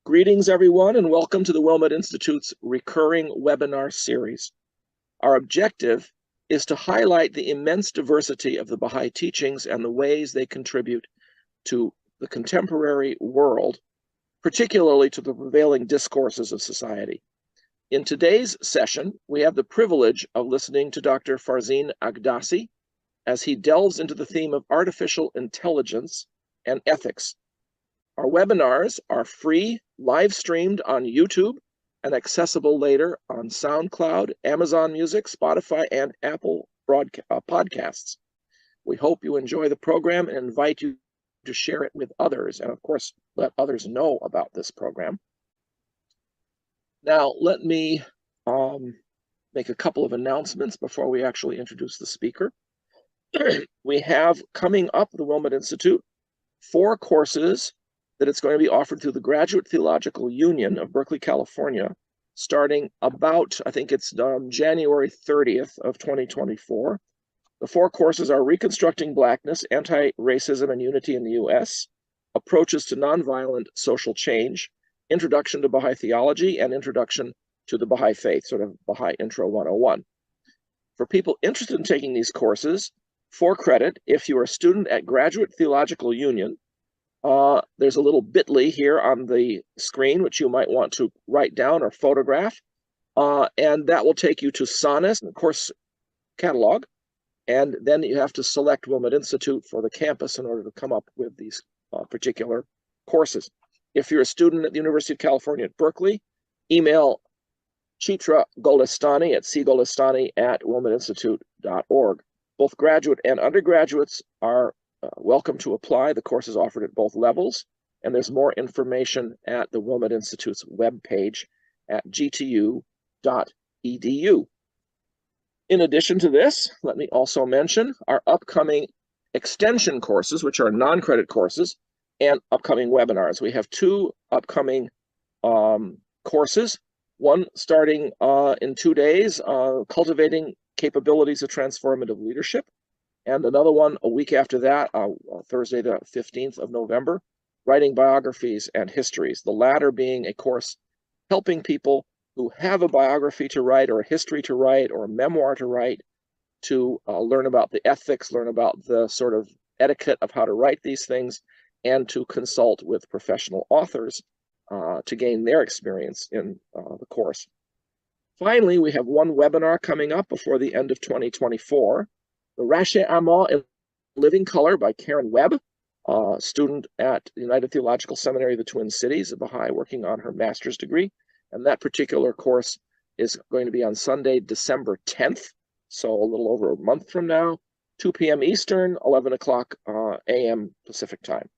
Greetings, everyone, and welcome to the Wilmette Institute's recurring webinar series. Our objective is to highlight the immense diversity of the Baha'i teachings and the ways they contribute to the contemporary world, particularly to the prevailing discourses of society. In today's session, we have the privilege of listening to Dr. Farzin Aghdasi as he delves into the theme of artificial intelligence and ethics. Our webinars are free, live streamed on YouTube, and accessible later on SoundCloud, Amazon Music, Spotify, and Apple Podcasts. We hope you enjoy the program and invite you to share it with others, and of course, let others know about this program. Now, let me make a couple of announcements before we actually introduce the speaker. We have coming up at the Wilmette Institute 4 courses that it's going to be offered through the Graduate Theological Union of Berkeley, California, starting about, I think it's January 30th of 2024. The 4 courses are Reconstructing Blackness, Anti-Racism and Unity in the U.S., Approaches to Nonviolent Social Change, Introduction to Baha'i Theology, and Introduction to the Baha'i Faith, sort of Baha'i Intro 101. For people interested in taking these courses, for credit, if you are a student at Graduate Theological Union, there's a little bit.ly here on the screen, which you might want to write down or photograph, and that will take you to SONIS, the course catalog, and then you have to select Wilmette Institute for the campus in order to come up with these particular courses. If you're a student at the University of California at Berkeley, email Chitra Golestani at cgolestani@wilmetteinstitute.org. Both graduate and undergraduates are welcome to apply. The course is offered at both levels, and there's more information at the Wilmette Institute's webpage at gtu.edu. In addition to this, let me also mention our upcoming extension courses, which are non-credit courses, and upcoming webinars. We have 2 upcoming courses, one starting in 2 days, Cultivating Capabilities of Transformative Leadership, and another one a week after that, Thursday the 15th of November, Writing Biographies and Histories, the latter being a course helping people who have a biography to write or a history to write or a memoir to write to learn about the ethics, learn about the sort of etiquette of how to write these things, and to consult with professional authors to gain their experience in the course. Finally, we have one webinar coming up before the end of 2024, The Rache Amal in Living Color by Karen Webb, a student at the United Theological Seminary of the Twin Cities, a Baha'i working on her master's degree. And that particular course is going to be on Sunday, December 10th, so a little over a month from now, 2 p.m. Eastern, 11 o'clock a.m. Pacific time.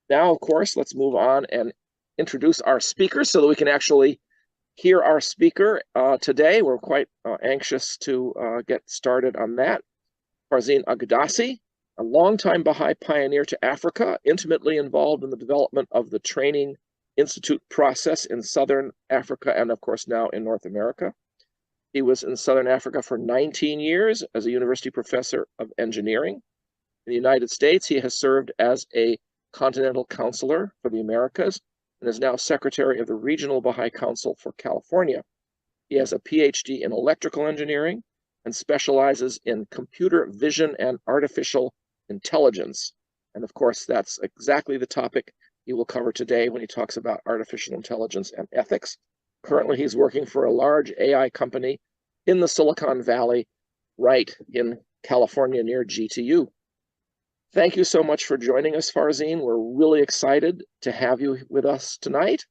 Now, of course, let's move on and introduce our speaker so that we can actually hear our speaker today. We're quite anxious to get started on that. Farzin Aghdasi, a longtime Baha'i pioneer to Africa, intimately involved in the development of the training institute process in Southern Africa and, of course, now in North America. He was in Southern Africa for 19 years as a university professor of engineering. In the United States, he has served as a Continental Counselor for the Americas and is now Secretary of the Regional Baha'i Council for California. He has a PhD in electrical engineering and specializes in computer vision and artificial intelligence. And of course, that's exactly the topic he will cover today when he talks about artificial intelligence and ethics. Currently, he's working for a large AI company in the Silicon Valley, right in California near GTU. Thank you so much for joining us, Farzin. We're really excited to have you with us tonight,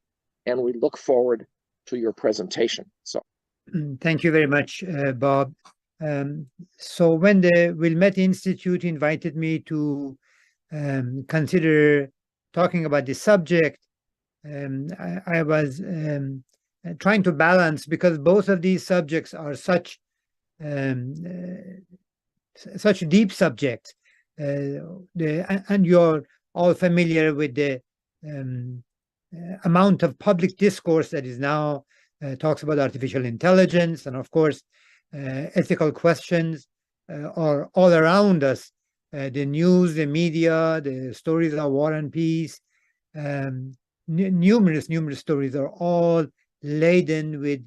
and we look forward to your presentation. So, thank you very much, Bob. So when the Wilmette Institute invited me to consider talking about this subject, I was trying to balance, because both of these subjects are such deep subjects, and you're all familiar with the amount of public discourse that is now talks about artificial intelligence, and of course ethical questions are all around us. The news, the media, the stories of war and peace, numerous stories are all laden with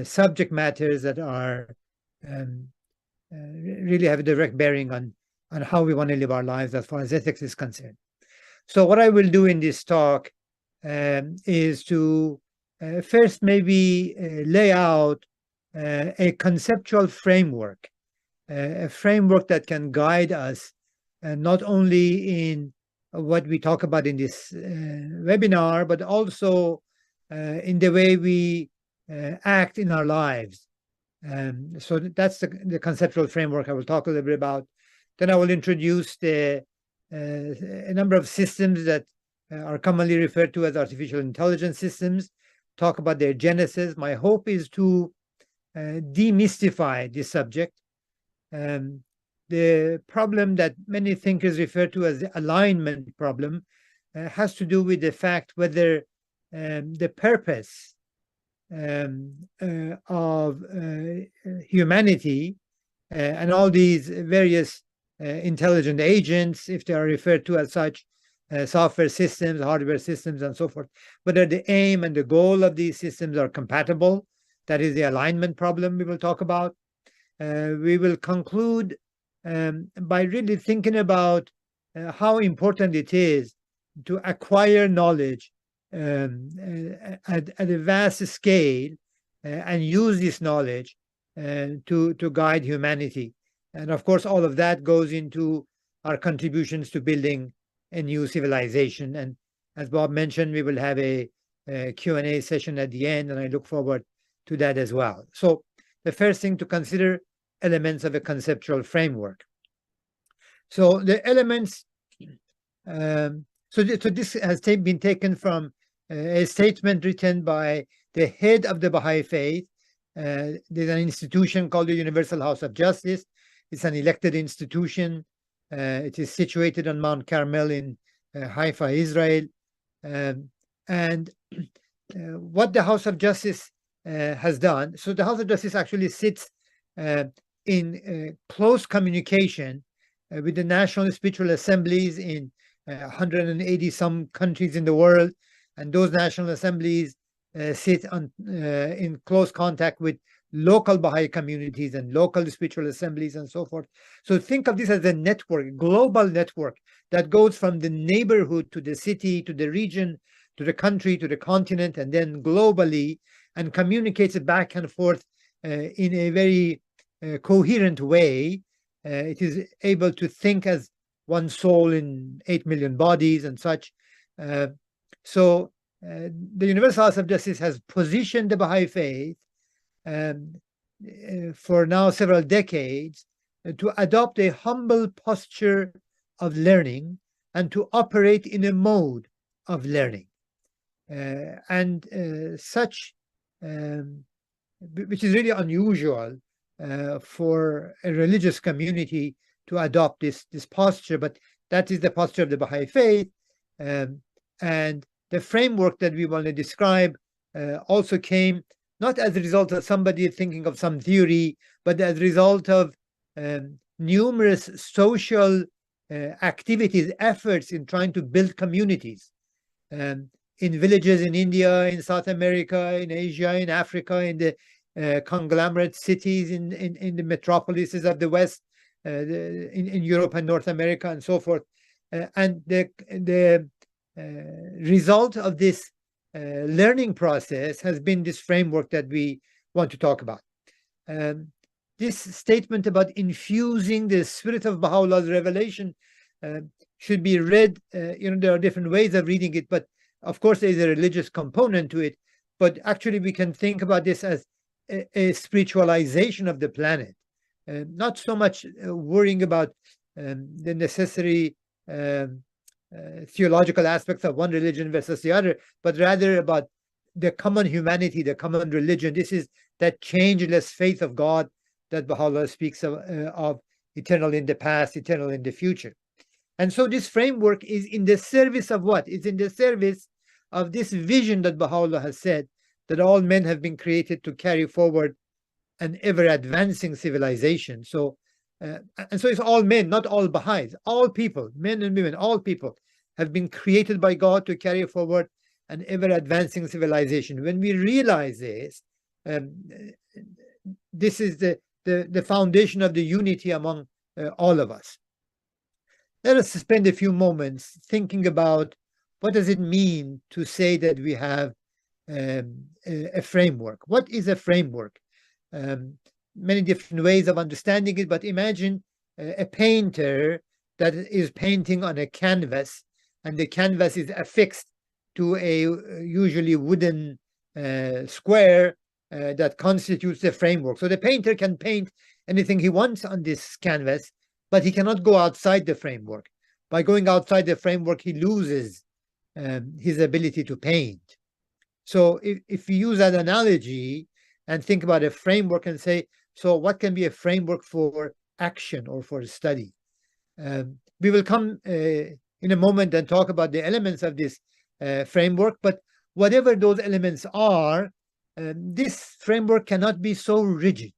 subject matters that are really have a direct bearing on how we want to live our lives as far as ethics is concerned. So what I will do in this talk is to first maybe lay out a conceptual framework, a framework that can guide us not only in what we talk about in this webinar, but also in the way we act in our lives. So that's the conceptual framework I will talk a little bit about. Then I will introduce a number of systems that are commonly referred to as artificial intelligence systems, talk about their genesis. My hope is to demystify this subject. The problem that many thinkers refer to as the alignment problem has to do with the fact whether the purpose of humanity and all these various intelligent agents, if they are referred to as such, software systems, hardware systems, and so forth, whether the aim and the goal of these systems are compatible. That is the alignment problem we will talk about. We will conclude by really thinking about how important it is to acquire knowledge at a vast scale and use this knowledge to guide humanity. And of course, all of that goes into our contributions to building a new civilization. And as Bob mentioned, we will have a Q&A session at the end, and I look forward to that as well. So the first thing to consider, elements of a conceptual framework. So the elements, so this has been taken from a statement written by the head of the Baha'i faith. There's an institution called the Universal House of Justice. It's an elected institution. It is situated on Mount Carmel in Haifa, Israel. And what the House of Justice has done, so the House of Justice actually sits in close communication with the national spiritual assemblies in 180 some countries in the world, and those national assemblies sit in close contact with local Baha'i communities and local spiritual assemblies and so forth. So think of this as a network, a global network that goes from the neighborhood to the city, to the region, to the country, to the continent, and then globally, and communicates it back and forth in a very coherent way. It is able to think as one soul in 8 million bodies and such. So the Universal House of Justice has positioned the Baha'i faith for now several decades to adopt a humble posture of learning and to operate in a mode of learning. Such, which is really unusual for a religious community to adopt this posture, but that is the posture of the Baha'i faith. And the framework that we want to describe also came not as a result of somebody thinking of some theory, but as a result of numerous social activities, efforts in trying to build communities in villages in India, in South America, in Asia, in Africa, in the conglomerate cities, in the metropolises of the West, in Europe and North America, and so forth. And the result of this learning process has been this framework that we want to talk about. This statement about infusing the spirit of Baha'u'llah's revelation should be read, there are different ways of reading it, but of course there's a religious component to it, but actually we can think about this as a spiritualization of the planet, not so much worrying about the necessary theological aspects of one religion versus the other, but rather about the common humanity, the common religion. This is that changeless faith of God that Baha'u'llah speaks of, eternal in the past, eternal in the future. And so this framework is in the service of what? It's in the service of this vision that Baha'u'llah has said, that all men have been created to carry forward an ever-advancing civilization. So, and so it's all men, not all Baha'is, all people, men and women, all people have been created by God to carry forward an ever-advancing civilization. When we realize this, this is the foundation of the unity among all of us. Let us spend a few moments thinking about what does it mean to say that we have a framework. What is a framework? Many different ways of understanding it, but imagine a painter that is painting on a canvas, and the canvas is affixed to a usually wooden square that constitutes the framework. So the painter can paint anything he wants on this canvas, but he cannot go outside the framework. By going outside the framework, he loses his ability to paint. So if we use that analogy and think about a framework and say, so what can be a framework for action or for study? We will come in a moment and talk about the elements of this framework, but whatever those elements are, this framework cannot be so rigid.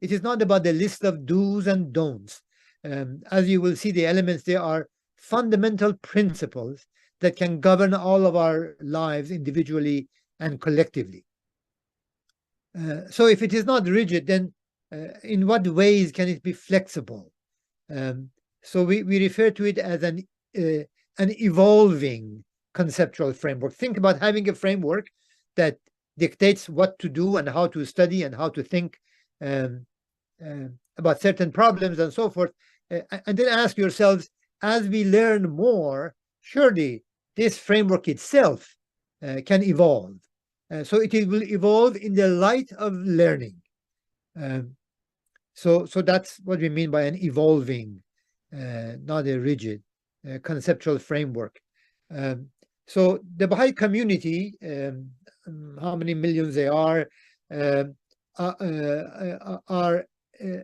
It is not about the list of do's and don'ts. As you will see, the elements, they are fundamental principles that can govern all of our lives individually and collectively. So if it is not rigid, then in what ways can it be flexible? So we refer to it as an evolving conceptual framework. Think about having a framework that dictates what to do and how to study and how to think about certain problems and so forth. And then ask yourselves, as we learn more, surely this framework itself can evolve. So it will evolve in the light of learning. So that's what we mean by an evolving, not a rigid conceptual framework. So the Baha'i community, how many millions they are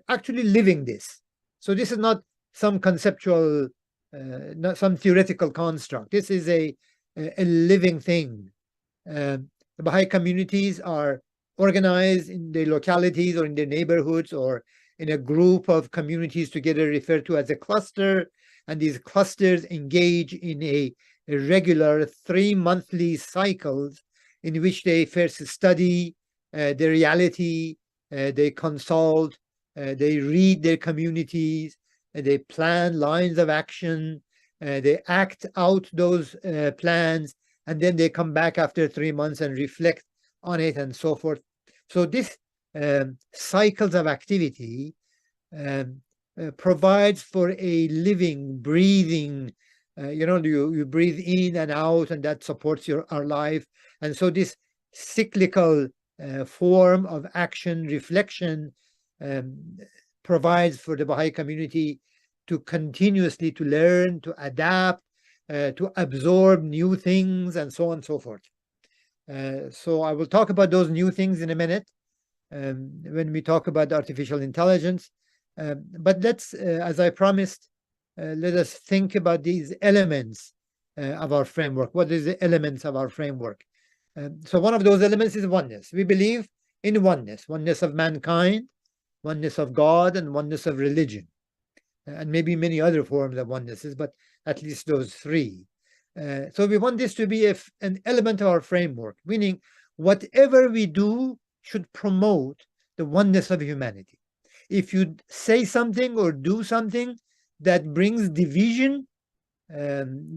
actually living this. So this is not some conceptual, not some theoretical construct. This is a living thing. The Baha'i communities are organized in their localities or in their neighborhoods or in a group of communities together referred to as a cluster. And these clusters engage in a regular 3-monthly cycles in which they first study the reality, they consult, they read their communities, they plan lines of action, they act out those plans, and then they come back after 3 months and reflect on it and so forth. So this cycles of activity provides for a living, breathing, you breathe in and out, and that supports our life. And so this cyclical form of action, reflection, provides for the Baha'i community to continuously to learn, to adapt, to absorb new things, and so on and so forth. So I will talk about those new things in a minute when we talk about artificial intelligence. But let's, as I promised, let us think about these elements of our framework. What is the elements of our framework? So one of those elements is oneness. We believe in oneness of mankind, oneness of God, and oneness of religion. And maybe many other forms of onenesses, but at least those three. So we want this to be an element of our framework, meaning whatever we do should promote the oneness of humanity. If you say something or do something that brings division,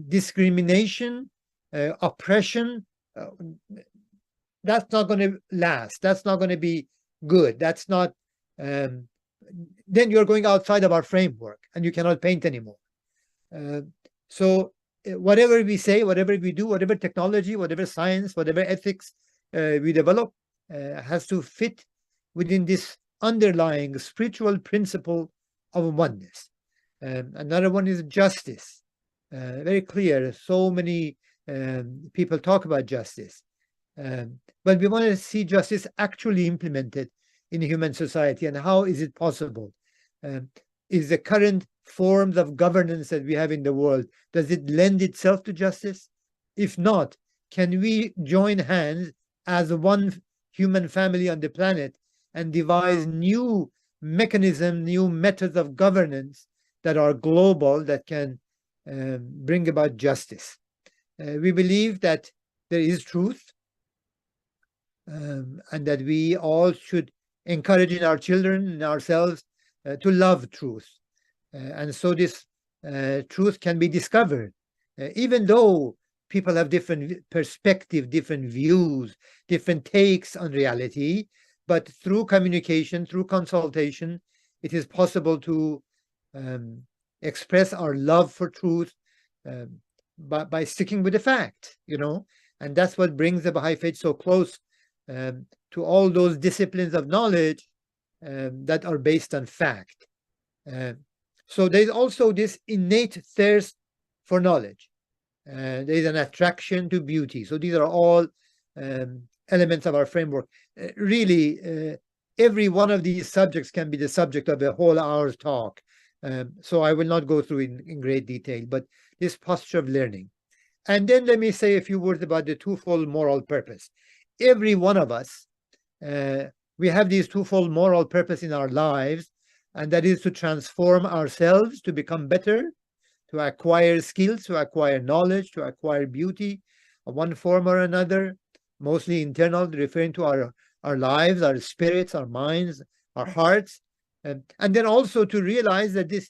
discrimination, oppression, that's not going to last. That's not going to be good. That's not, then you're going outside of our framework and you cannot paint anymore. So whatever we say, whatever we do, whatever technology, whatever science, whatever ethics we develop has to fit within this underlying spiritual principle of oneness. Another one is justice. Very clear. So many people talk about justice. But we want to see justice actually implemented in human society. And how is it possible? Is the current forms of governance that we have in the world, does it lend itself to justice? If not, can we join hands as one human family on the planet and devise new mechanisms, new methods of governance that are global, that can bring about justice? We believe that there is truth, and that we all should encourage in our children and ourselves to love truth. And so this truth can be discovered, even though people have different perspective, different views, different takes on reality. But through communication, through consultation, it is possible to express our love for truth by sticking with the fact, and that's what brings the Baha'i faith so close to all those disciplines of knowledge that are based on fact. So there's also this innate thirst for knowledge. There's an attraction to beauty. So these are all elements of our framework. Really, every one of these subjects can be the subject of a whole hour's talk. So I will not go through in great detail, but this posture of learning. And then let me say a few words about the twofold moral purpose. Every one of us, we have this twofold moral purpose in our lives, and that is to transform ourselves, to become better, to acquire skills, to acquire knowledge, to acquire beauty of one form or another, mostly internal, referring to our lives, our spirits, our minds, our hearts. And then also to realize that this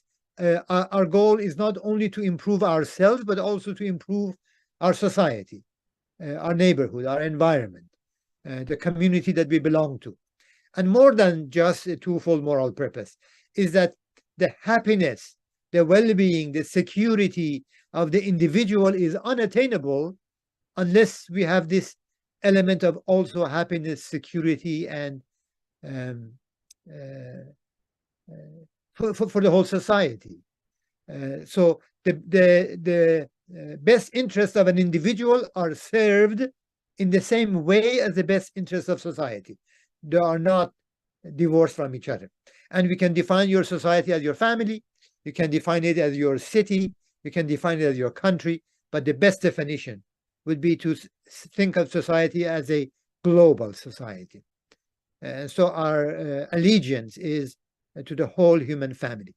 our goal is not only to improve ourselves, but also to improve our society, our neighborhood, our environment, the community that we belong to. And more than just a twofold moral purpose is that the happiness, the well-being, the security of the individual is unattainable unless we have this element of also happiness, security, and for the whole society. So the best interests of an individual are served in the same way as the best interests of society. They are not divorced from each other. And we can define your society as your family, you can define it as your city, you can define it as your country, but the best definition would be to think of society as a global society. So our allegiance is to the whole human family.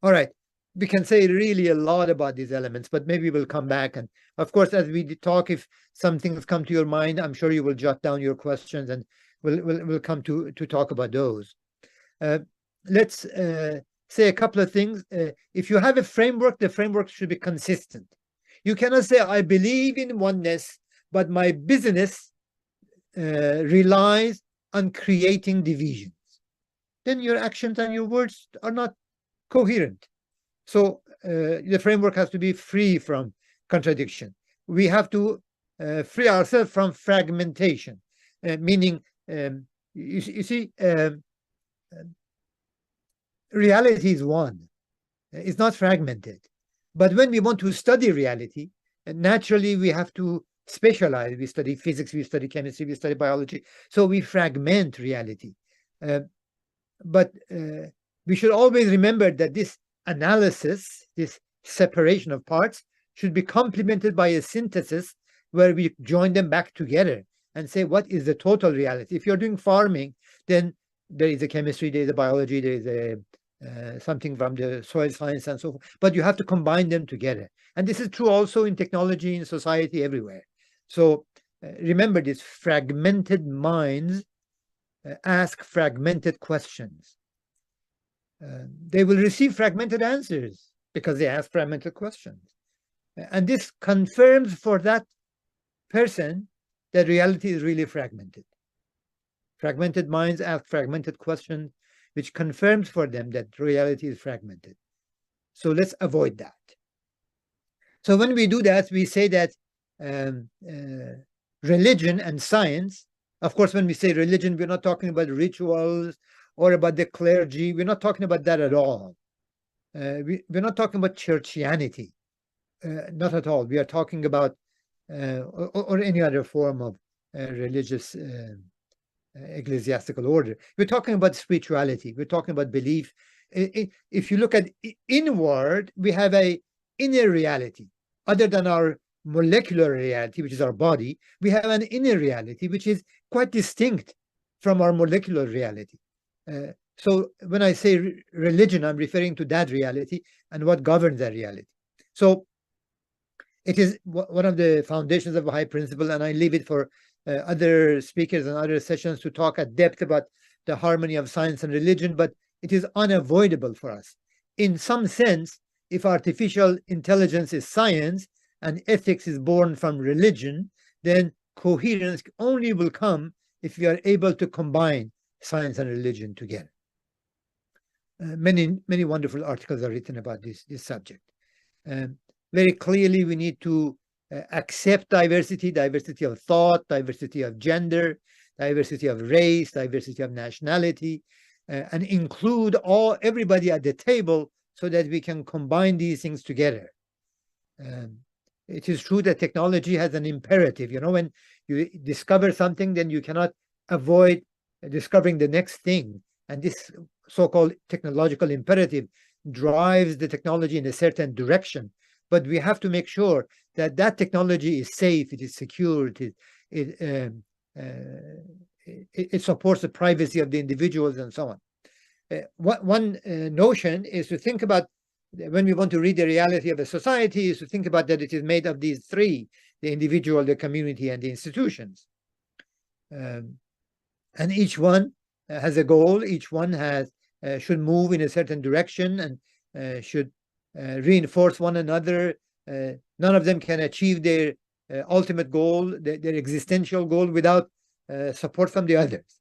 All right, we can say really a lot about these elements, but maybe we'll come back. And of course, as we talk, if some things come to your mind, I'm sure you will jot down your questions and we'll come to talk about those. Let's say a couple of things. If you have a framework, the framework should be consistent. You cannot say, I believe in oneness, but my business relies on creating divisions. Then your actions and your words are not coherent. So the framework has to be free from contradiction. We have to free ourselves from fragmentation, meaning, you see, reality is one. It's not fragmented. But when we want to study reality, naturally we have to specialize. We study physics, we study chemistry, we study biology. So we fragment reality. But we should always remember that this analysis, this separation of parts, should be complemented by a synthesis where we join them back together and say, what is the total reality? If you're doing farming, then there is a chemistry, there is a biology, there is a something from the soil science and so forth, but you have to combine them together. And this is true also in technology, in society, everywhere. So remember this, fragmented minds ask fragmented questions. They will receive fragmented answers because they ask fragmented questions. And this confirms for that person that reality is really fragmented. Fragmented minds ask fragmented questions, which confirms for them that reality is fragmented. So let's avoid that. So when we do that, we say that religion and science, of course, when we say religion, we're not talking about rituals or about the clergy. We're not talking about that at all. We're not talking about churchianity, not at all. We are talking about, or any other form of religious ecclesiastical order. We're talking about spirituality. We're talking about belief. If you look at inward, we have a inner reality. Other than our molecular reality, which is our body, we have an inner reality, which is quite distinct from our molecular reality. So when I say religion, I'm referring to that reality and what governs that reality. So It is one of the foundations of Baha'i principle, and I leave it for other speakers and other sessions to talk at depth about the harmony of science and religion, but it is unavoidable for us. In some sense, if artificial intelligence is science and ethics is born from religion, then coherence only will come if we are able to combine science and religion together. Many wonderful articles are written about this subject. Very clearly, we need to accept diversity of thought, diversity of gender, diversity of race, diversity of nationality, and include everybody at the table so that we can combine these things together. It is true that technology has an imperative. When you discover something, then you cannot avoid discovering the next thing. And this so-called technological imperative drives the technology in a certain direction. But we have to make sure that that technology is safe, it is secure, it supports the privacy of the individuals and so on. One notion is to think about, when we want to read the reality of a society, is to think about that it is made of these three: the individual, the community, and the institutions. And each one has a goal. Each one should move in a certain direction and should reinforce one another. None of them can achieve their ultimate goal, their existential goal, without support from the others.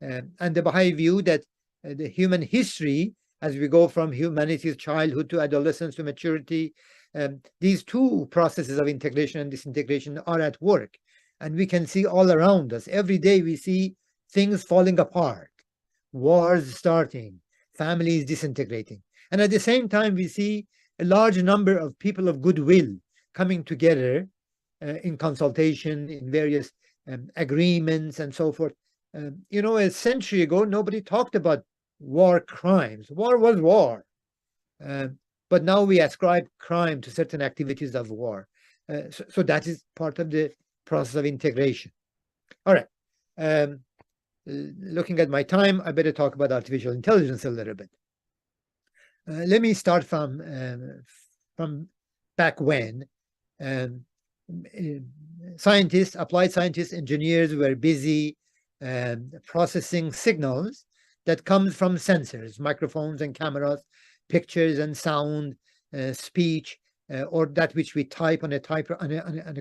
And the Baha'i view that the human history, as we go from humanity's childhood to adolescence to maturity, these two processes of integration and disintegration are at work. And we can see all around us. Every day we see things falling apart, wars starting, families disintegrating. And at the same time, we see a large number of people of goodwill coming together in consultation, in various agreements and so forth. A century ago, nobody talked about war crimes. War was war. But now we ascribe crime to certain activities of war. So that is part of the process of integration. All right. Looking at my time, I better talk about artificial intelligence a little bit. Let me start from back when. Scientists, applied scientists, engineers were busy processing signals that come from sensors, microphones and cameras, pictures and sound, speech, or that which we type on a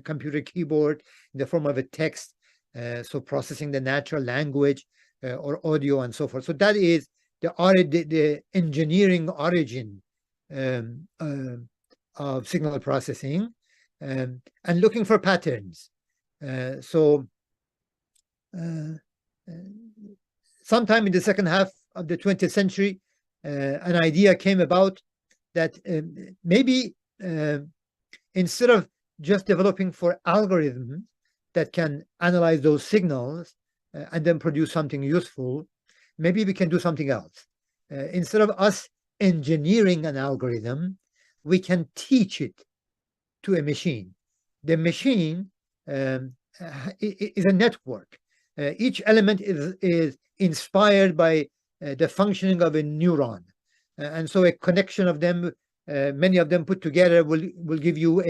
computer keyboard in the form of a text. So processing the natural language or audio and so forth. So that is the engineering origin of signal processing, and looking for patterns. Sometime in the second half of the 20th century, an idea came about that maybe instead of just developing for algorithms that can analyze those signals and then produce something useful, maybe we can do something else. Instead of us engineering an algorithm, we can teach it to a machine. The machine is a network. Each element is inspired by the functioning of a neuron. And so a connection of them, many of them put together, will give you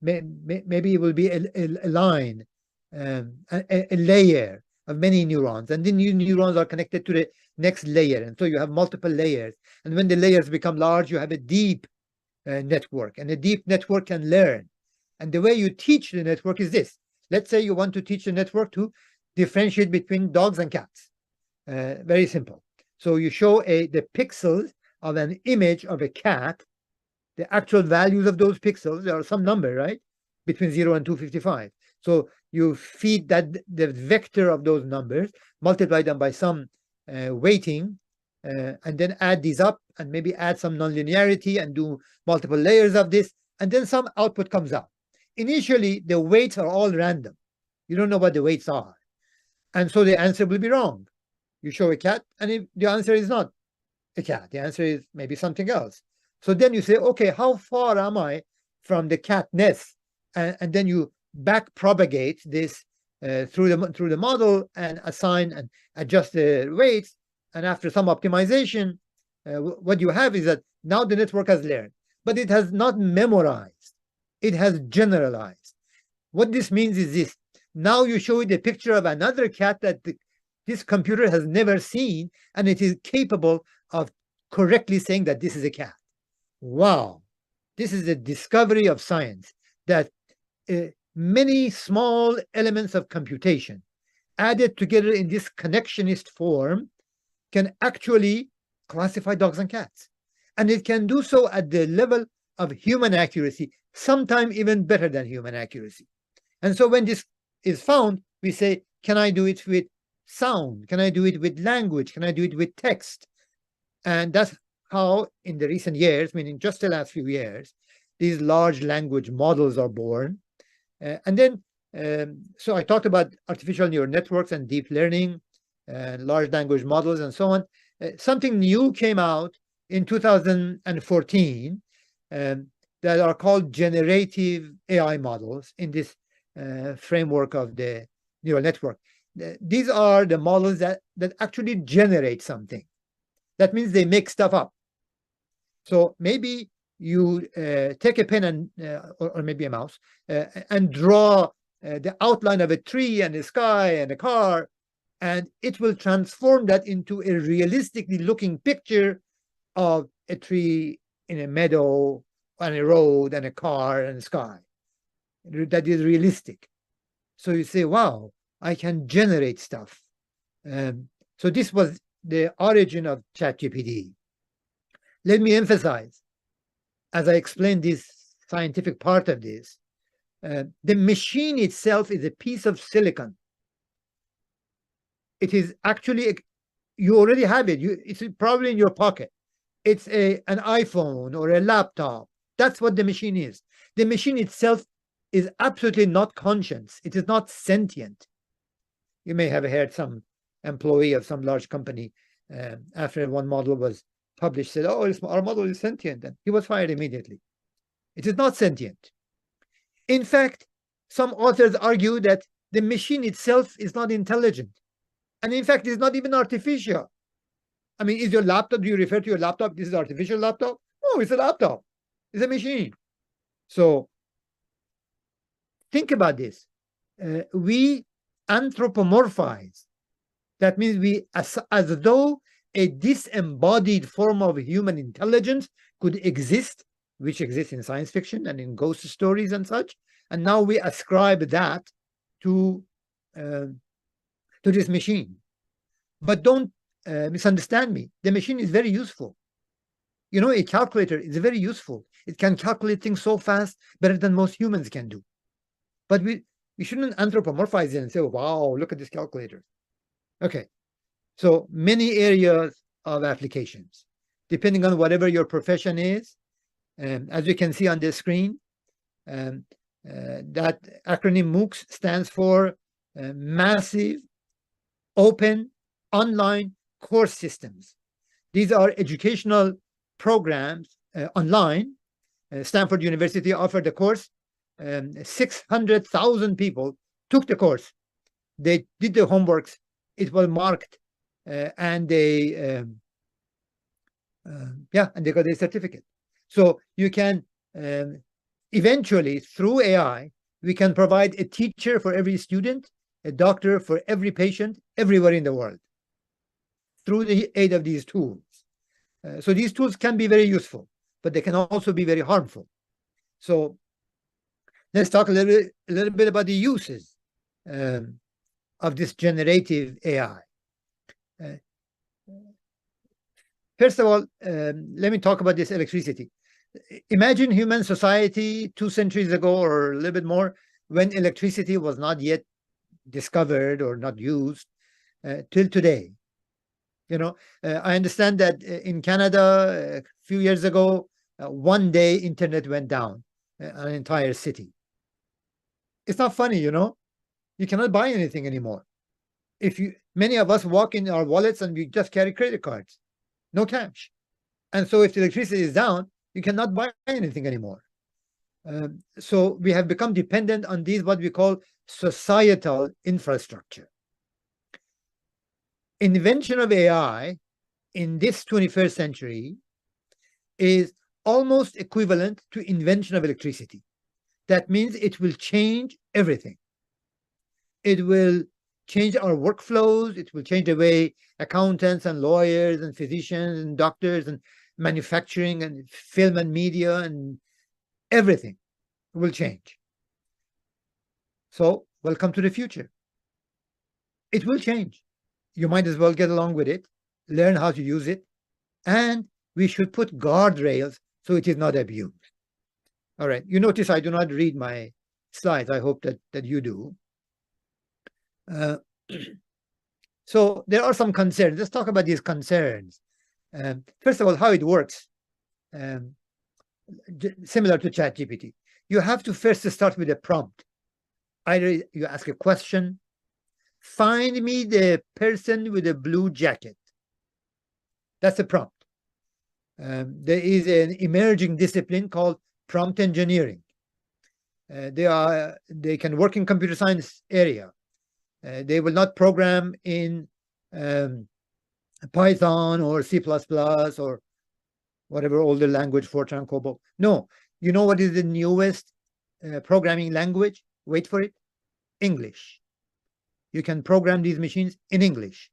maybe it will be a line, a layer of many neurons, and then new neurons are connected to the next layer, and so you have multiple layers. And when the layers become large, you have a deep network, and a deep network can learn. And the way you teach the network is this. Let's say you want to teach the network to differentiate between dogs and cats. Very simple. So you show the pixels of an image of a cat, the actual values of those pixels, there are some number, right? Between 0 and 255. So you feed that the vector of those numbers, multiply them by some weighting, and then add these up and maybe add some nonlinearity and do multiple layers of this, and then some output comes out. Initially, the weights are all random. You don't know what the weights are. And so the answer will be wrong. You show a cat, and the answer is not a cat. The answer is maybe something else. So then you say, okay, how far am I from the cat nest? And then you back propagate this through the model and assign and adjust the weights. And after some optimization, what you have is that now the network has learned. but it has not memorized. It has generalized. What this means is this. Now you show it a picture of another cat that this computer has never seen, and it is capable of correctly saying that this is a cat. Wow. This is a discovery of science, that many small elements of computation added together in this connectionist form can actually classify dogs and cats. And it can do so at the level of human accuracy, sometimes even better than human accuracy. And so when this is found, we say, can I do it with sound? Can I do it with language? Can I do it with text? And that's how in the recent years, meaning just the last few years, these large language models are born. And then, so I talked about artificial neural networks and deep learning, large language models and so on. Something new came out in 2014 that are called generative AI models in this framework of the neural network. These are the models that actually generate something. That means they make stuff up. So maybe you take a pen and or maybe a mouse and draw the outline of a tree and a sky and a car, and it will transform that into a realistically looking picture of a tree in a meadow and a road and a car and a sky. That is realistic. So you say, wow, I can generate stuff. So this was the origin of ChatGPT. Let me emphasize, as I explained this scientific part of this, the machine itself is a piece of silicon. It is actually, you already have it. It's probably in your pocket. It's an iPhone or a laptop. That's what the machine is. The machine itself is absolutely not conscious. It is not sentient. You may have heard some employee of some large company after one model was published said, oh, our model is sentient, and he was fired immediately. It is not sentient. In fact, some authors argue that the machine itself is not intelligent. And in fact, it's not even artificial. I mean, is your laptop, do you refer to your laptop, this is artificial laptop? No, it's a laptop. It's a machine. So think about this. We anthropomorphize. That means we, as though a disembodied form of human intelligence could exist, which exists in science fiction and in ghost stories and such. And now we ascribe that to this machine. But don't misunderstand me. The machine is very useful. You know, a calculator is very useful. It can calculate things so fast, better than most humans can do. But we shouldn't anthropomorphize it and say, wow, look at this calculator. Okay. So many areas of applications, depending on whatever your profession is. As you can see on the screen, that acronym MOOCs stands for Massive Open Online Course Systems. These are educational programs online. Stanford University offered the course. 600,000 people took the course. They did the homeworks. It was marked, and they and they got a certificate. So you can eventually, through AI, we can provide a teacher for every student, a doctor for every patient, everywhere in the world, through the aid of these tools. So these tools can be very useful, but they can also be very harmful. So let's talk a little bit about the uses of this generative AI. First of all, let me talk about this electricity. Imagine human society 2 centuries ago or a little bit more, when electricity was not yet discovered or not used till today. You know, I understand that in Canada, a few years ago, one day internet went down, an entire city. It's not funny, you know. You cannot buy anything anymore. Many of us walk in our wallets and we just carry credit cards, no cash. And so if the electricity is down, you cannot buy anything anymore. So we have become dependent on these, what we call societal infrastructure. Invention of AI in this 21st century is almost equivalent to invention of electricity. That means it will change everything. It will change our workflows. It will change the way accountants and lawyers and physicians and doctors and manufacturing and film and media and everything will change. So welcome to the future. It will change. You might as well get along with it, learn how to use it, and we should put guardrails so it is not abused. All right, you notice I do not read my slides. I hope that you do. So there are some concerns. Let's talk about these concerns. First of all, how it works. Similar to ChatGPT. You have to first start with a prompt. Either you ask a question, find me the person with a blue jacket. That's a prompt. There is an emerging discipline called prompt engineering. They can work in computer science area. They will not program in Python or C++ or whatever older language, Fortran, COBOL. No, you know what is the newest programming language? Wait for it. English. You can program these machines in English.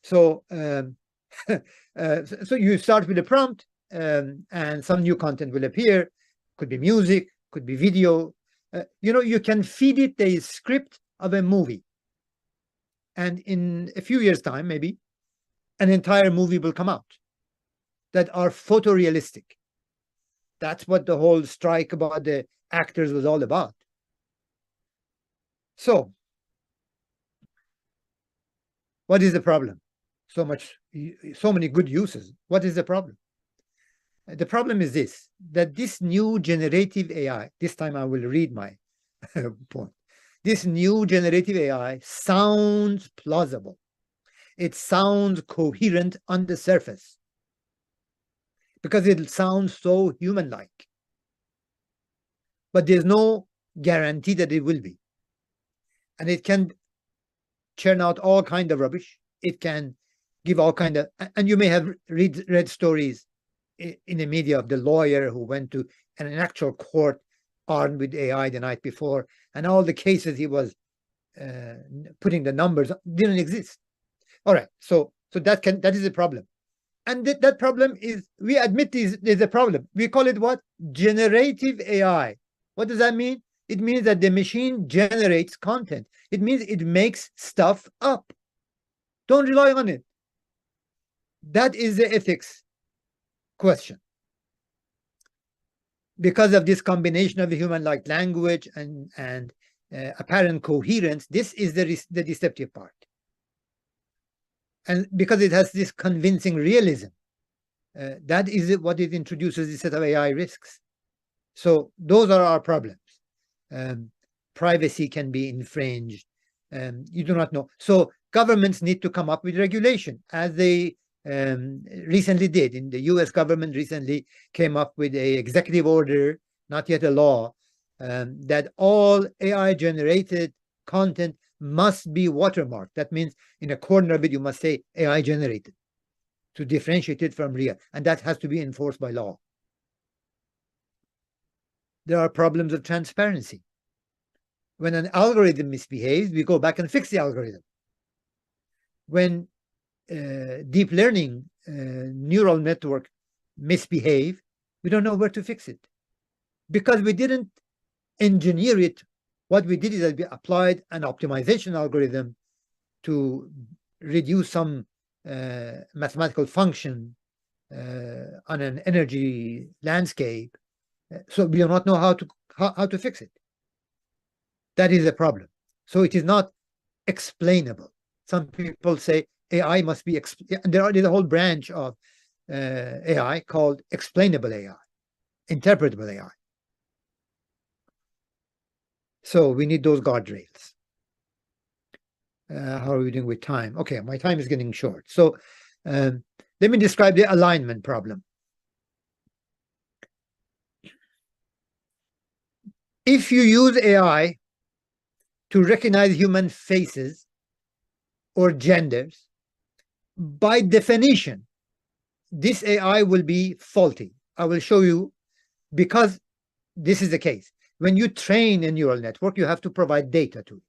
So, so you start with a prompt, and some new content will appear. Could be music, could be video. You can feed it the script of a movie. And in a few years' time, maybe, an entire movie will come out that are photorealistic. That's what the whole strike about the actors was all about. So, what is the problem? So many good uses. What is the problem? The problem is this, that this new generative AI, this time I will read my point. This new generative AI sounds plausible. It sounds coherent on the surface because it sounds so human-like. But there's no guarantee that it will be. And it can churn out all kinds of rubbish. It can give all kinds of, and you may have read stories in the media of the lawyer who went to an actual court armed with AI the night before, and all the cases he was putting the numbers didn't exist. All right, so that is a problem, and that problem is, we admit there's a problem. We call it what? Generative AI. What does that mean? It means that the machine generates content. It means it makes stuff up. Don't rely on it. That is the ethics question. Because of this combination of the human-like language and apparent coherence, this is the deceptive part. And because it has this convincing realism, that is what it introduces a set of AI risks. So those are our problems. Privacy can be infringed. You do not know. So governments need to come up with regulation, as they recently did. In the US government recently came up with an executive order, not yet a law, that all AI-generated content must be watermarked. That means in a corner of it, you must say AI-generated to differentiate it from real. And that has to be enforced by law. There are problems of transparency. When an algorithm misbehaves, we go back and fix the algorithm. When deep learning neural network misbehave, we don't know where to fix it because we didn't engineer it. What we did is that we applied an optimization algorithm to reduce some mathematical function on an energy landscape. So we do not know how to fix it. That is a problem. So it is not explainable. Some people say AI must be, there's a whole branch of AI called explainable AI, interpretable AI. So we need those guardrails. How are we doing with time? Okay, my time is getting short. So let me describe the alignment problem. If you use AI to recognize human faces or genders, by definition, this AI will be faulty, I will show you, because this is the case. When you train a neural network, you have to provide data to it.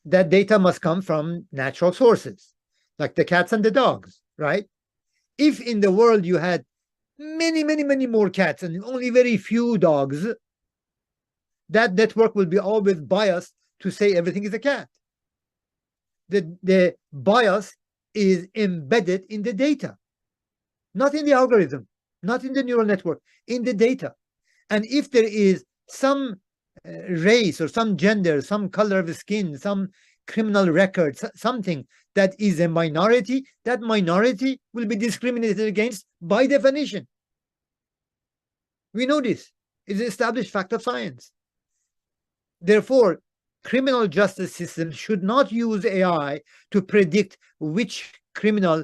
That data must come from natural sources, like the cats and the dogs, right? If in the world you had many, many, many more cats and only very few dogs, that network will be always biased to say everything is a cat. The bias is embedded in the data, not in the algorithm, not in the neural network, in the data. And if there is some race or some gender, some color of the skin, some criminal record, something that is a minority, that minority will be discriminated against by definition. We know this. It's an established fact of science. Therefore, criminal justice systems should not use AI to predict which criminal,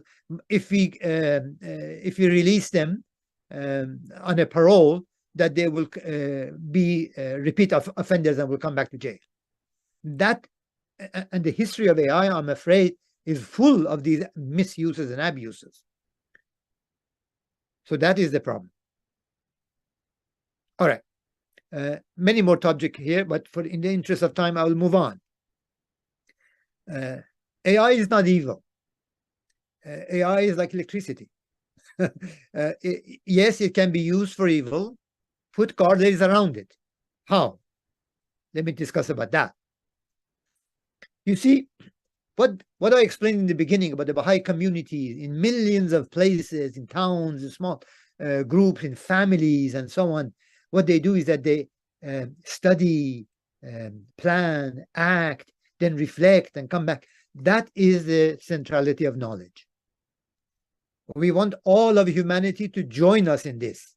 if we release them on a parole, that they will be repeat offenders and will come back to jail. That, and the history of AI, I'm afraid, is full of these misuses and abuses. So that is the problem. All right. Many more topics here, but in the interest of time, I will move on. AI is not evil. AI is like electricity. Yes, it can be used for evil. Put guardrails around it. How? Let me discuss about that. You see, what I explained in the beginning about the Baha'i community in millions of places, in towns, in small groups, in families, and so on. What they do is that they study, plan, act, then reflect and come back. That is the centrality of knowledge. We want all of humanity to join us in this.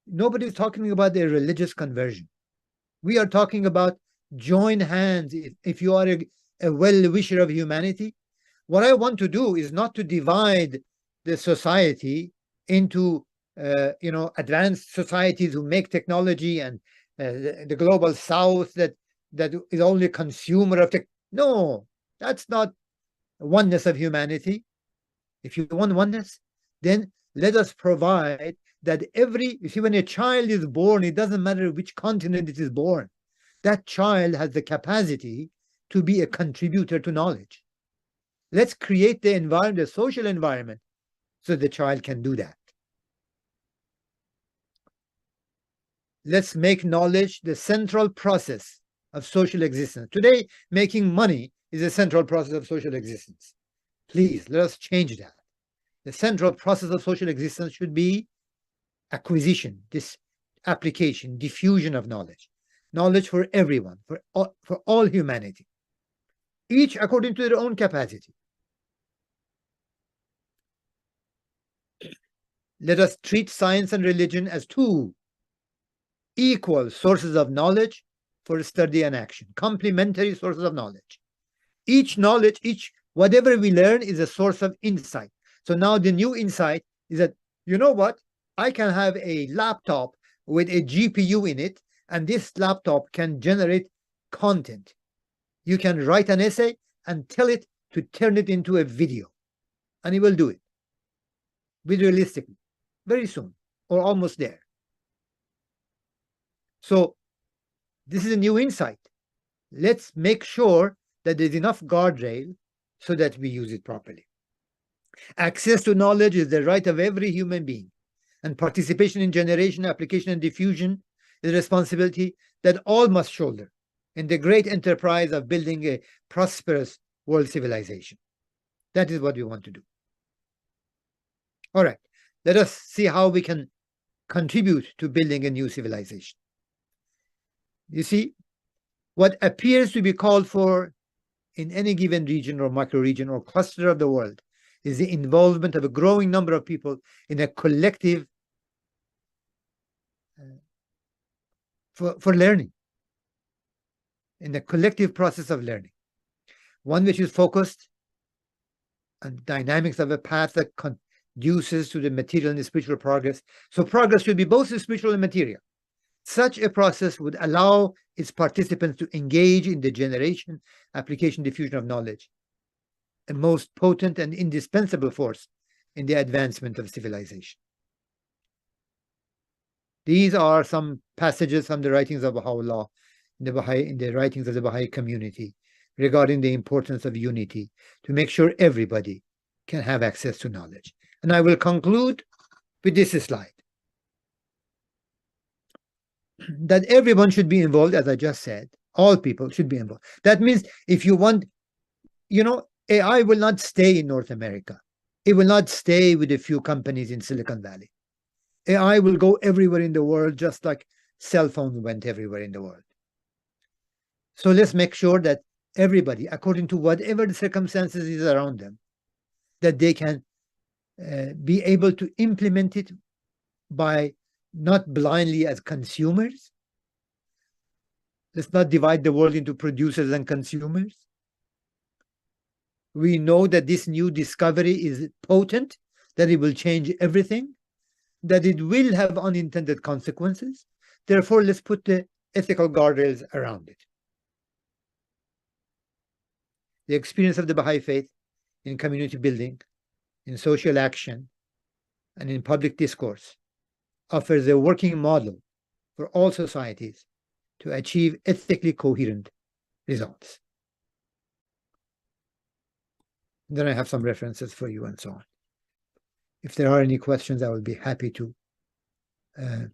Nobody is talking about a religious conversion. We are talking about join hands. If you are a well-wisher of humanity, what I want to do is not to divide the society into advanced societies who make technology and the global south that is only a consumer of tech. No, that's not oneness of humanity. If you want oneness, then let us provide that you see, when a child is born, it doesn't matter which continent it is born. That child has the capacity to be a contributor to knowledge. Let's create the environment, the social environment, so the child can do that. Let's make knowledge the central process of social existence. Today, making money is a central process of social existence. Please, let us change that. The central process of social existence should be acquisition, this application, diffusion of knowledge. Knowledge for everyone, for all humanity, each according to their own capacity. Let us treat science and religion as two equal sources of knowledge for study and action, complementary sources of knowledge. Each knowledge, whatever we learn is a source of insight. So now the new insight is that, you know what? I can have a laptop with a GPU in it, and this laptop can generate content. You can write an essay and tell it to turn it into a video, and it will do it realistically very soon, or almost there. So this is a new insight. Let's make sure that there's enough guardrail so that we use it properly. Access to knowledge is the right of every human being, and participation in generation, application, and diffusion is a responsibility that all must shoulder in the great enterprise of building a prosperous world civilization. That is what we want to do. All right, let us see how we can contribute to building a new civilization. You see, what appears to be called for in any given region or micro-region or cluster of the world is the involvement of a growing number of people in a collective for learning, in the collective process of learning, one which is focused on dynamics of a path that conduces to the material and the spiritual progress. So progress should be both spiritual and material. Such a process would allow its participants to engage in the generation, application, diffusion of knowledge, a most potent and indispensable force in the advancement of civilization. These are some passages from the writings of Baha'u'llah, in the writings of the Baha'i community, regarding the importance of unity, to make sure everybody can have access to knowledge. And I will conclude with this slide. That everyone should be involved, as I just said. All people should be involved. That means if you want, AI will not stay in North America. It will not stay with a few companies in Silicon Valley. AI will go everywhere in the world, just like cell phones went everywhere in the world. So let's make sure that everybody, according to whatever the circumstances is around them, that they can be able to implement it by not blindly as consumers. Let's not divide the world into producers and consumers. We know that this new discovery is potent, that it will change everything, that it will have unintended consequences. Therefore, let's put the ethical guardrails around it. The experience of the Baha'i faith in community building, in social action, and in public discourse offers a working model for all societies to achieve ethically coherent results. Then I have some references for you and so on. If there are any questions, I will be happy to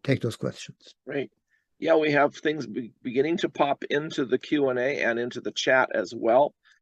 take those questions. Great. Yeah, we have things beginning to pop into the Q&A and into the chat as well.